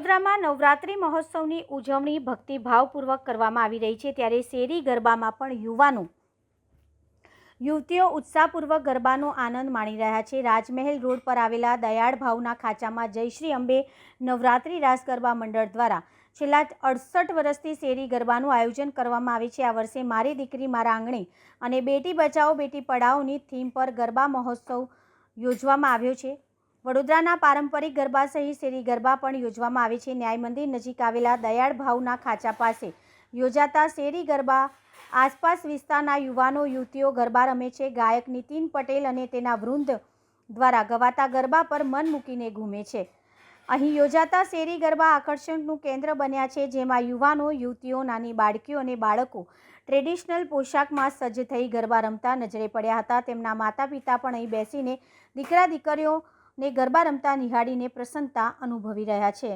વડોદરામાં નવરાત્રિ મહોત્સવની ઉજવણી ભક્તિભાવપૂર્વક કરવામાં આવી રહી છે, ત્યારે શેરી ગરબામાં પણ યુવતીઓ ઉત્સાહપૂર્વક ગરબાનો આનંદ માણી રહ્યા છે। રાજમહેલ રોડ પર આવેલા દયાળ ભાવના ખાંચામાં જય શ્રી અંબે નવરાત્રિ રાસ ગરબા મંડળ દ્વારા છેલ્લા 68 વર્ષથી શેરી ગરબાનું આયોજન કરવામાં આવે છે। આ વર્ષે મારી દીકરી મારા આંગણે અને બેટી બચાવો બેટી પઢાઓની થીમ પર ગરબા મહોત્સવ યોજવામાં આવ્યો છે। વડોદરાના પારંપરિક ગરબા સહિત શેરી ગરબા પણ યોજવામાં આવે છે। ન્યાય મંદિર નજીક આવેલા દયાળ ભાવના ખાંચા પાસે યોજાતા શેરી ગરબા આસપાસ વિસ્તારના યુવાનો યુવતીઓ ગરબા રમે છે। ગાયક નીતિન પટેલ અને તેના વૃંદ દ્વારા ગવાતા ગરબા પર મન મૂકીને ઘૂમે છે। અહીં યોજાતા શેરી ગરબા આકર્ષણનું કેન્દ્ર બન્યા છે, જેમાં યુવાનો યુવતીઓ નાની બાળકીઓ અને બાળકો ટ્રેડિશનલ પોશાકમાં સજ્જ થઈ ગરબા રમતા નજરે પડ્યા હતા। તેમના માતા પિતા પણ અહીં બેસીને દીકરા દીકરીઓને ગરબા રમતા નિહાળીને પ્રસન્નતા અનુભવી રહ્યા છે।